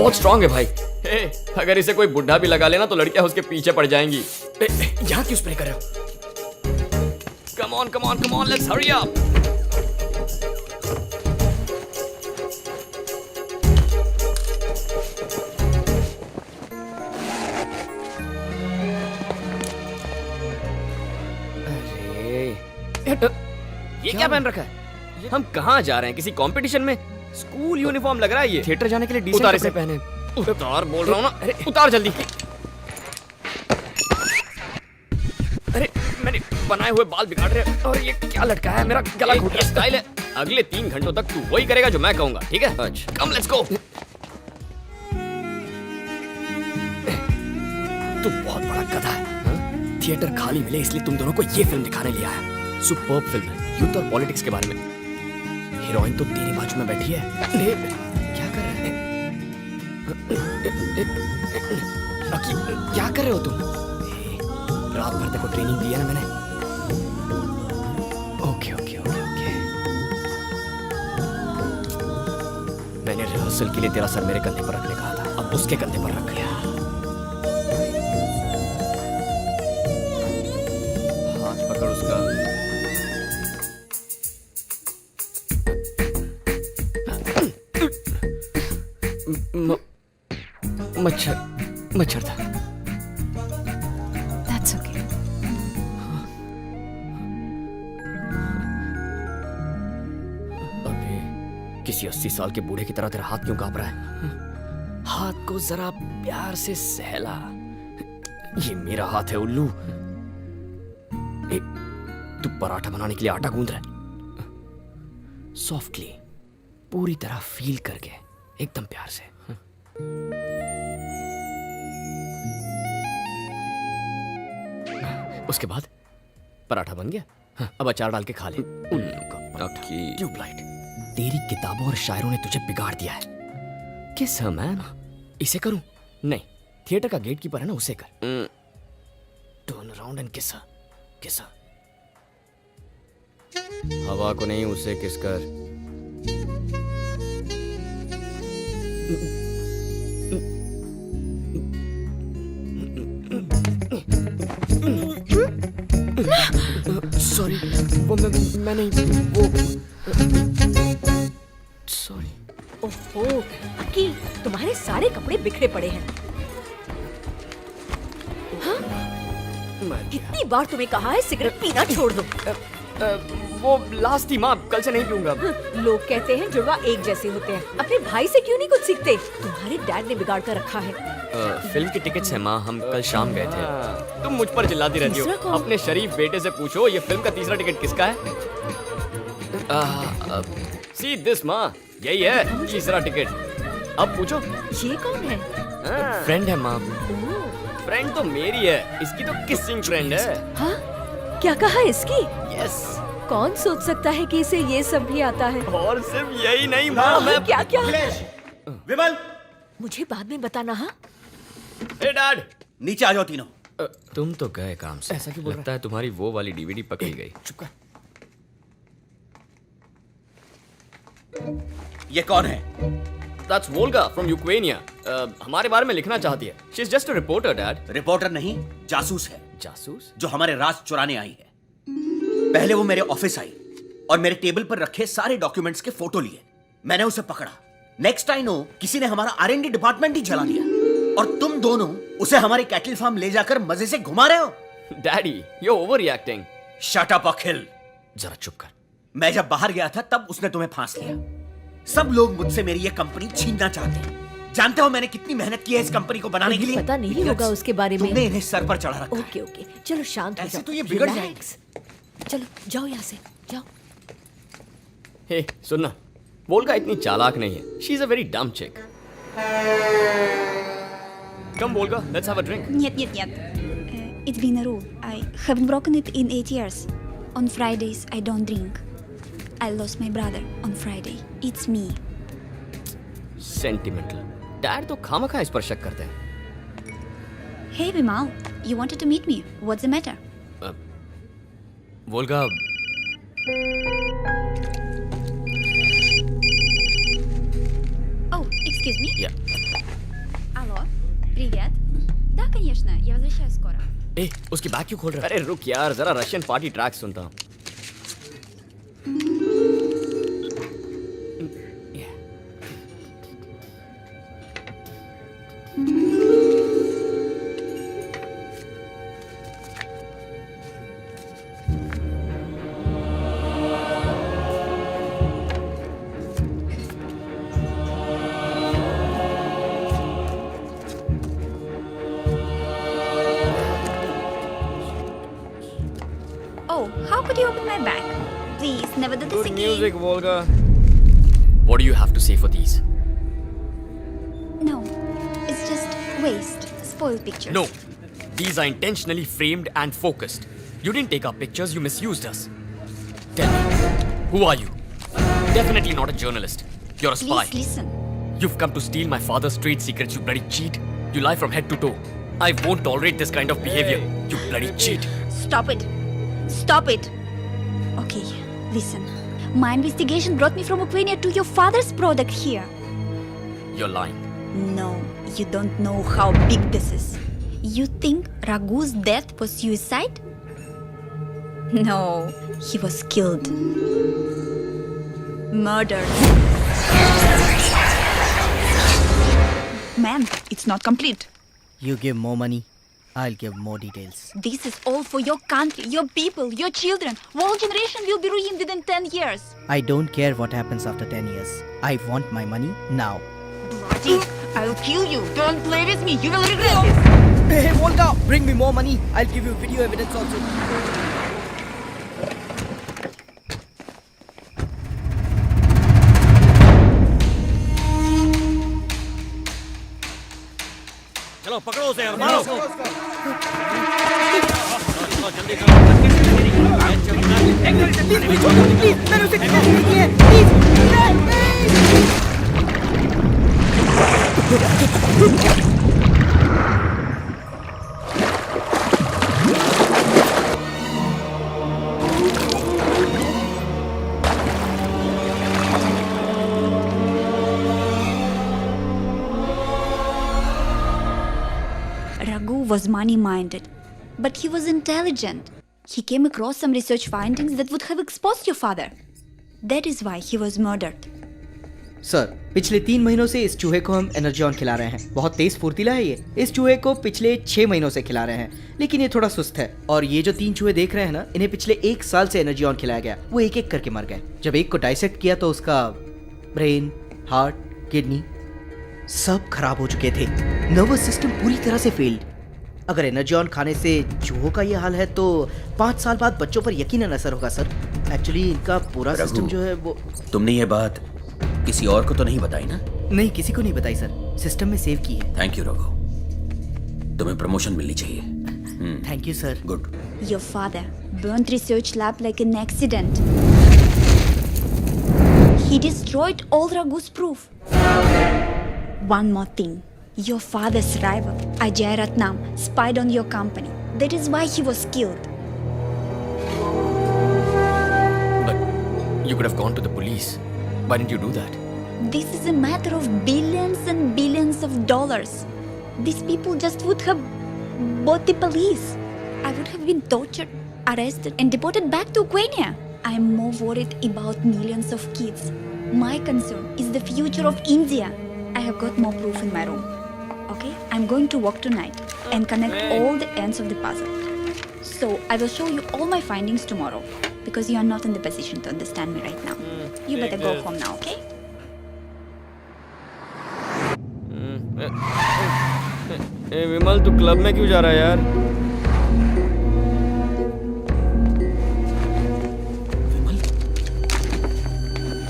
बहुत स्ट्रांग है भाई। हे, अगर इसे कोई बुढ़ा भी लगा लेना तो लड़कियां उसके पीछे पड़ जाएंगी। यहाँ क्यों स्प्रे कर रहे हो? Come on, let's hurry up. अरे ये क्या पहन रखा है? हम कहाँ जा रहे हैं? किसी कंपटीशन में? स्कूल यूनिफॉर्म लग रहा है ये। थिएटर जाने के लिए डिसेंट कपड़े पहने। उतार बोल रहा हूँ ना। अरे उतार जल्दी। अरे मैंने बनाए हुए बाल बिगाड़ रहे और ये क्या लटका है? मेरा गला घुट रहा है। स्टाइल है। अगले 3 घंटों तक तू वही करेगा जो मैं कहूंगा, ठीक है? अच्छा कम लेट्स गो। तू बहुत बड़ा गधा है। थिएटर खाली मिले इसलिए तुम दोनों को ये फिल्म दिखाने लिया है। सुपर्ब फिल्म है, यूथ और पॉलिटिक्स के बारे में। हीरोइन तो तेरी बाजू में बैठी है। क्या कर रहे हैं? क्या कर रहे हो तुम? रात भर तेरे को ट्रेनिंग दी है ना मैंने। ओके मैंने रिहर्सल के लिए तेरा सर मेरे कंधे पर रखने कहा था, अब उसके कंधे पर रख गया। हाथ पकड़ उसका। मच्छर था। That's okay. अबे किसी 80 साल के बूढ़े की तरह तेरा हाथ क्यों कांप रहा है? हाथ को जरा प्यार से सहला। ये मेरा हाथ है उल्लू। तू पराठा बनाने के लिए आटा गूंद रहा है। सॉफ्टली, पूरी तरह फील करके, एकदम प्यार से। उसके बाद पराठा बन गया। अब अचार डाल के खा ले। ट्यूबलाइट, तेरी किताबों और शायरों ने तुझे बिगाड़ दिया है। किस है मैन? इसे करूं? नहीं, थिएटर का गेट कीपर है ना, उसे कर। टर्न अराउंड एंड किस किस। हवा को नहीं, उसे किस कर। सॉरी, वो मैं नहीं, वो सॉरी। ओहो, अकी, तुम्हारे सारे कपड़े बिखरे पड़े हैं। हाँ? कितनी बार तुम्हें कहा है सिगरेट पीना छोड़ दो। वो लास्ट थी माँ, कल से नहीं पीऊंगा। लोग कहते हैं जुड़वा एक जैसे होते हैं। अपने भाई से क्यों नहीं कुछ सीखते? तुम्हारे डैड ने बिगाड़ कर रखा है। फिल्म की टिकट्स है माँ, हम कल शाम गए थे। तुम मुझ पर चिल्लाती रहती हो। अपने शरीफ बेटे से पूछो ये फिल्म का तीसरा टिकट किसका है। सी दिस माँ, यही है तीसरा टिकट। अब पूछो। ये कौन है? फ्रेंड है माँ। फ्रेंड तो मेरी है, इसकी तो किसिंग फ्रेंड है। हाँ? क्या कहा इसकी? यस। कौन सोच सकता है कि इसे ये सब भी आता है? और सिर्फ यही नहीं माँ, मैं क्या क्या? विमल, मुझे बाद में बताना। हाँ? ए डैड, नीचे आ जाओ तीनों। तुम तो गए काम से। ऐसा क्यों बोल लगता है तुम्हारी वो वाली डीवीडी पकड़ी गई। चुप कर। ये कौन है? That's Volga from Ukraine. हमारे बारे में लिखना चाहती है। She's just a reporter, Dad. Reporter नहीं, जासूस है। जासूस? जो हमारे राज चुराने आई है। पहले वो मेरे ऑफिस आई और मेरे टेबल पर रखे सारे डॉक्यूमेंट्स के फोटो लिए। मैंने उसे पकड़ा। नेक्स्ट आई नो, किसी ने हमारा R&D डिपार्टमेंट ही जला दिया। और तुम दोनों उसे हमारे कैटल फार्म ले जाकर मजे से घुमा रहे हो। Daddy, you're overreacting. Shut up Akhil. जरा चुप कर। मैं जब बाहर गया था तब उसने तुम्हें फांस लिया। सब लोग मुझसे मेरी ये कंपनी छीनना चाहते हैं। जानते हो मैंने कितनी मेहनत की है इस कंपनी को बनाने के लिए? पता नहीं होगा उसके बारे में। तुमने इन्हें सर पर चढ़ा रखा है। ओके ओके, चलो शांत हो जाओ। ऐसे तो ये बिगड़ Relax. जाएंगे। चलो जाओ यहाँ से, जाओ। हे सुनना, वोल्गा इतनी चालाक नहीं है। She's a very dumb chick. Come Volga, let's have a drink. Нет. It's been a rule. I haven't broken it in 8 years. On Fridays, I don't drink. I lost my brother on Friday. It's me. Sentimental. Dad तो खामखा इस पर शक करते हैं। Hey Vimal, you wanted to meet me. What's the matter? Volga, Oh, excuse me. yeah. Привет. Да, конечно, я возвращаюсь скоро. ए, उसकी bag क्यों खोल रहा है? अरे रुक यार, जरा रशियन पार्टी ट्रैक सुनता हूँ. Oh, how could you open my bag? Please, never do this Good again. music, Volga. What do you have to say for these? No, it's just waste. Spoiled pictures. No, these are intentionally framed and focused. You didn't take our pictures, you misused us. Tell me, who are you? Definitely not a journalist. You're a spy. Please listen. You've come to steal my father's trade secrets, you bloody cheat. You lie from head to toe. I won't tolerate this kind of behavior, you bloody cheat. Stop it. Stop it. Okay, listen. My investigation brought me from Ukraine to your father's product here. You're lying. No, you don't know how big this is. You think Raghu's death was suicide? No, he was killed. Murdered. Ma'am, it's not complete. You give more money, I'll give more details. This is all for your country, your people, your children. Whole generation will be ruined within 10 years. I don't care what happens after 10 years. I want my money now. Bloody, I'll kill you. Don't play with me. You will regret this. Hey, Volga, bring me more money. I'll give you video evidence also. चलो पकड़ो उसे यार, मारो। Raghu was money-minded, but he was intelligent. He came across some research findings that would have exposed your father. That is why he was murdered. Sir, पिछले 3 महीनों से इस चूहे को हम एनर्जी ऑन खिला रहे हैं। बहुत तेज फुर्तीला है ये। इस चूहे को पिछले 6 महीनों से खिला रहे हैं, लेकिन ये थोड़ा सुस्त है। और ये जो 3 चूहे देख रहे हैं ना, इन्हें पिछले 1 साल से एनर्जी ऑन खिलाया गया। वो एक एक करके मर गए। जब एक को डाइसेक्ट किया तो उसका ब्रेन, हार्ट, किडनी सब खराब हो चुके थे। नर्वस सिस्टम पूरी तरह से फेल्ड। अगर एनर्जी ऑन खाने से चूहों का ये हाल है तो 5 साल बाद बच्चों पर यकीनन असर होगा सर। एक्चुअली इनका पूरा सिस्टम जो है वो। तुमने ये बात किसी और को तो नहीं बताई ना? नहीं, किसी को नहीं बताई सर। सिस्टम में सेव की है। थैंक यू रघु, तुम्हें प्रमोशन मिलनी चाहिए। Thank you sir. Good. Your father burnt research lab like an accident. He destroyed all Raghu's proof. One more thing. Your father's rival, Ajay Ratnam, spied on your company. That is why he was killed. But you could have gone to the police. Why didn't you do that? This is a matter of billions and billions of dollars. These people just would have bought the police. I would have been tortured, arrested, and deported back to Ukraine. I am more worried about millions of kids. My concern is the future of India. I have got more proof in my room. Okay? I'm going to work tonight and connect all the ends of the puzzle. So I will show you all my findings tomorrow because you are not in the position to understand me right now. You better go home now, okay? ए विमल, तू club में क्यों जा रहा है यार? विमल,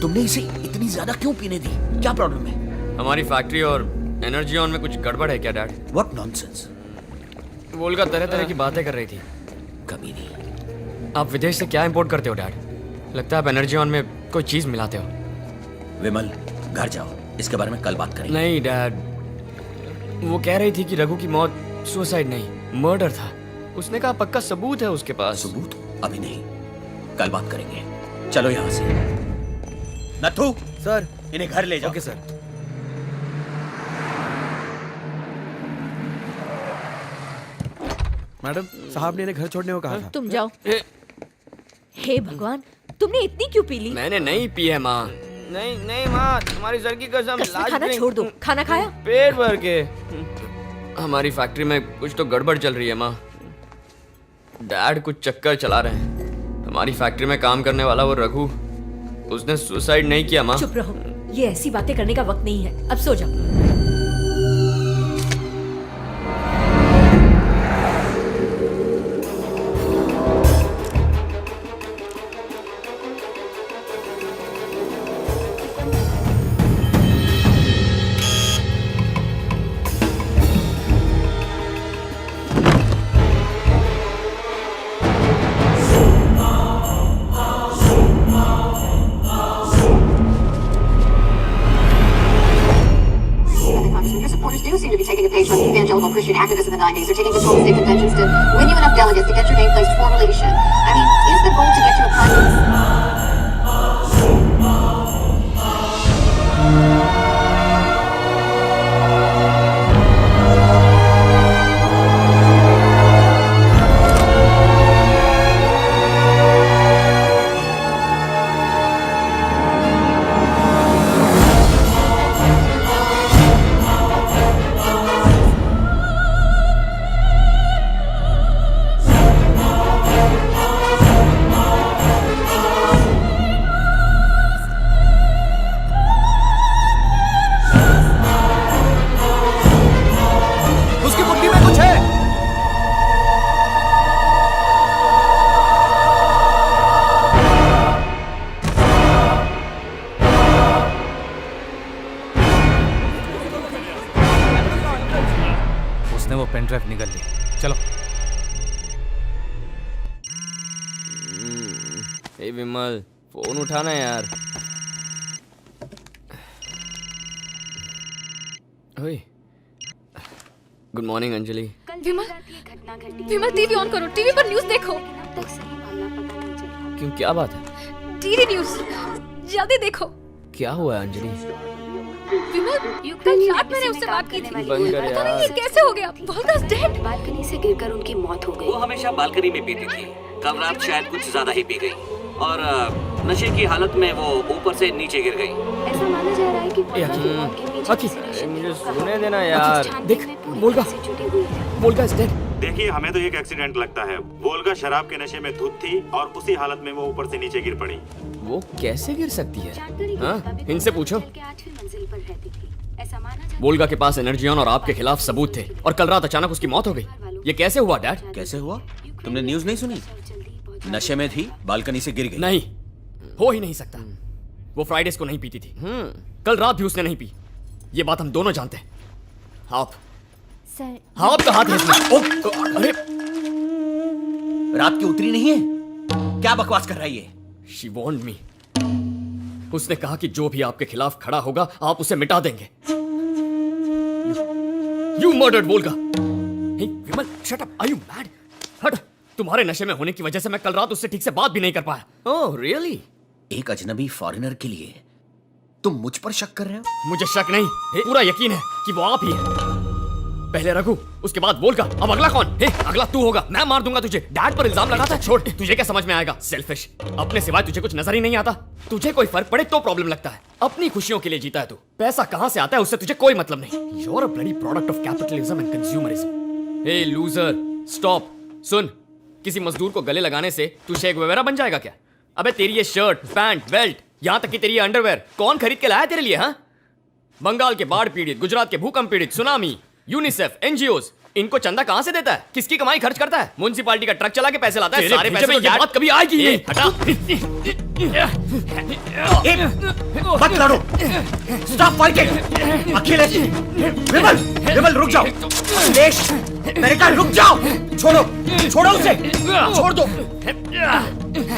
तुमने इसे इतनी ज्यादा क्यों पीने दी? क्या प्रॉब्लम है? हमारी फैक्ट्री और एनर्जी ऑन में कुछ गड़बड़ है क्या डैड? What nonsense? वोल्गा तरह तरह की बातें कर रही थी। कमी नहीं। आप विदेश से क्या इंपोर्ट करते हो डैड? लगता है आप एनर्जी ऑन में कोई चीज मिलाते हो। विमल, घर जाओ, इसके बारे में कल बात करेंगे। नहीं डैड, वो कह रही थी कि रघु की मौत सुसाइड नहीं, मर्डर था। उसने कहा पक्का सबूत है उसके पास। सबूत? अभी नहीं, कल बात करेंगे। चलो यहाँ से। नथु सर, इन्हें घर ले जाओ। Okay sir. मैडम साहब ने इन्हें घर छोड़ने को कहा था। तुम जाओ। हे भगवान, तुमने इतनी क्यों पी ली? मैंने नहीं पी है माँ। नहीं नहीं माँ, तुम्हारी सर की कसम। खाना छोड़ दो। खाना खाया? पेट भर के। हमारी फैक्ट्री में कुछ तो गड़बड़ चल रही है माँ। डैड कुछ चक्कर चला रहे हैं। हमारी फैक्ट्री में काम करने वाला वो रघु, उसने सुसाइड नहीं किया माँ। चुप रहो, ये ऐसी बातें करने का वक्त नहीं है। अब सो जाओ। Evangelical Christian activists in the 90s are taking control of state conventions to win you enough delegates to get your name placed for relation. I mean, is the goal to get you a prime minister? Pendrive निकल ली। चलो। Hey Vimal, phone उठाना यार। ओए, good morning Anjali. Vimal, Vimal TV on करो, TV पर news देखो। क्यों, क्या बात है? टीवी न्यूज़, जल्दी देखो। क्या हुआ है अंजलि? विमल, कल रात मैंने उससे बात की थी। पता नहीं ये कैसे हो गया। वोल्गा's dead। बालकनी से गिरकर उनकी मौत हो गई। वो हमेशा बालकनी में पीती थी। कल रात शायद कुछ ज्यादा ही पी गई और नशे की हालत में वो ऊपर से नीचे गिर गई। ऐसा माना जा रहा है कि मुझे सुनने देना यार। देख, वोल्गा इज डेड। देखिए, हमें तो एक एक्सीडेंट लगता है। वोल्गा शराब के नशे में धुत थी और उसी हालत में वो ऊपर से नीचे गिर पड़ी। वो कैसे गिर सकती है? हाँ, इनसे पूछो। वोल्गा के पास एनर्जियन और आपके खिलाफ सबूत थे और कल रात अचानक उसकी मौत हो गई। ये कैसे हुआ डैड? कैसे हुआ? तुमने न्यूज़ नहीं सुनी? नशे में थी, बालकनी से गिर गई। नहीं, हो ही नहीं सकता। वो फ्राइडेज को नहीं पीती थी। कल रात भी उसने नहीं पी। ये बात हम दोनों जानते हैं। आप सर, आपका हाथ है इसमें। अरे, रात की उतरी नहीं है? क्या बकवास कर रही है? She warned me. उसने कहा कि जो भी आपके खिलाफ खड़ा होगा आप उसे मिटा देंगे। You murdered Volga. Hey, Vimal, shut up. Are you mad? हट। तुम्हारे नशे में होने की वजह से मैं कल रात उससे ठीक से बात भी नहीं कर पाया। Oh, really? एक अजनबी फॉरेनर के लिए तुम मुझ पर शक कर रहे हो? मुझे शक नहीं, पूरा यकीन है कि वो आप ही है। पहले रघु, उसके बाद वोल्गा, अब अगला कौन? अगला तू होगा। मैं मार दूंगा तुझे। डैड पर इल्जाम लगाता है। छोड़, तुझे क्या समझ में आएगा? सेल्फिश। अपने सिवाय तुझे कुछ नजर ही नहीं आता। तुझे कोई फर्क पड़े तो प्रॉब्लम लगता है। अपनी खुशियों के लिए जीता है तू। पैसा कहां से आता है उससे तुझे कोई मतलब नहीं। You're a bloody product of capitalism and consumerism. Hey loser, stop. सुन, किसी मजदूर को गले लगाने से तू शेख वगैरह बन जाएगा क्या? अबे तेरी ये शर्ट, पैंट, बेल्ट, यहाँ तक कि तेरी ये अंडरवेयर कौन खरीद के लाया तेरे लिए? हाँ, बंगाल के बाढ़ पीड़ित, गुजरात के भूकंप पीड़ित, सुनामी, यूनिसेफ, एनजीओज, इनको चंदा कहां से देता है? किसकी कमाई खर्च करता है? म्युनिसिपैलिटी का ट्रक चला के पैसे लाता है। सारे पैसे में ये बात कभी आएगी नहीं। हटा। मत लड़ो। Stop fighting. अखिलेश, विमल, विमल रुक जाओ। अखिलेश, मैंने कहा रुक जाओ। छोड़ो, छोड़ो उसे। छोड़ दो।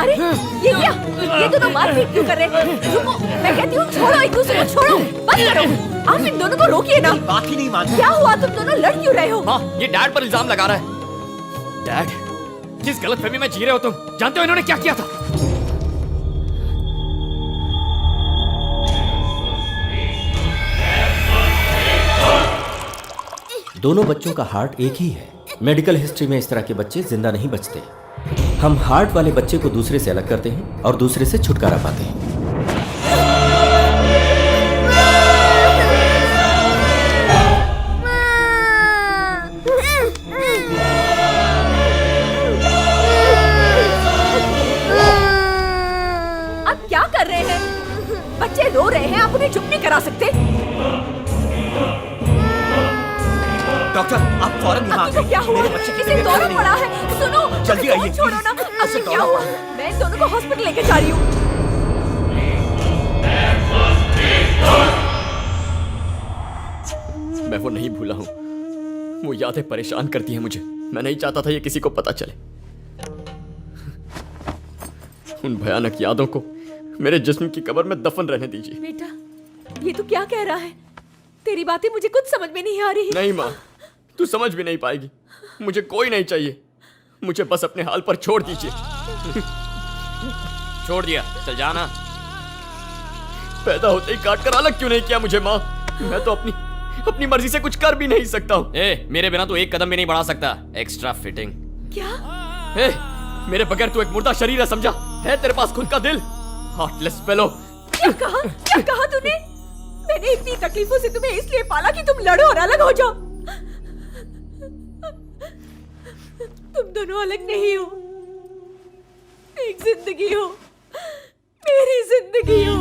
अरे ये क्या? ये दोनों मारपीट क्यों कर रहे हैं? रुको, मैं कहती हूँ छोड़ो एक दूसरे को। छोड़ो, बंद करो। आप इन दोनों को रोकिए ना। बात ही नहीं मानते। क्या हुआ? तुम दोनों लड़ क्यों रहे हो? हाँ, ये डैड पर इल्जाम लगा रहा है। डैड, किस गलतफहमी में जी रहे हो तुम? जानते हो इन्होंने क्या किया था? दोनों बच्चों का हार्ट एक ही है, मेडिकल हिस्ट्री में इस तरह के बच्चे जिंदा नहीं बचते। हम हार्ट वाले बच्चे को दूसरे से अलग करते हैं और दूसरे से छुटकारा पाते हैं। आप क्या कर रहे हैं? बच्चे रो रहे हैं, आप उन्हें चुप नहीं करा सकते? डॉक्टर, आप फौरन यहाँ आ तो क्या हुआ? इसे दौरा पड़ा है। सुनो, जल्दी मुझे आइए, छोड़ो ना। प्लीज। अब क्या हुआ? मैं इन दोनों को हॉस्पिटल लेके जा रही हूँ। मैं वो नहीं भूला हूं। वो यादें परेशान करती हैं मुझे। मैं नहीं चाहता था ये किसी को पता चले। उन भयानक यादों को मेरे जिस्म की कब्र में दफन रहने दीजिए। बेटा, ये तू क्या कह रहा है? तेरी बातें मुझे कुछ समझ में नहीं आ रही। नहीं माँ, तू समझ भी नहीं पाएगी। मुझे कोई नहीं चाहिए। मुझे बस अपने हाल पर छोड़ दीजिए। छोड़ दिया, चल जाना। पैदा होते ही काट कर अलग क्यों नहीं किया मुझे माँ? मैं तो अपनी मर्जी से कुछ कर भी नहीं सकता हूँ। मेरे बिना तो एक कदम भी नहीं बढ़ा सकता। Extra fitting. क्या? मेरे बगैर तू एक मुर्दा शरीर है, समझा? है तेरे पास खुद का दिल? Heartless fellow. क्या कहा? क्या कहा तूने? मैंने इतनी तकलीफों से तुम्हें इसलिए पाला कि तुम लड़ो और अलग हो जाओ। तुम दोनों अलग नहीं हो, एक जिंदगी हो, मेरी जिंदगी हो।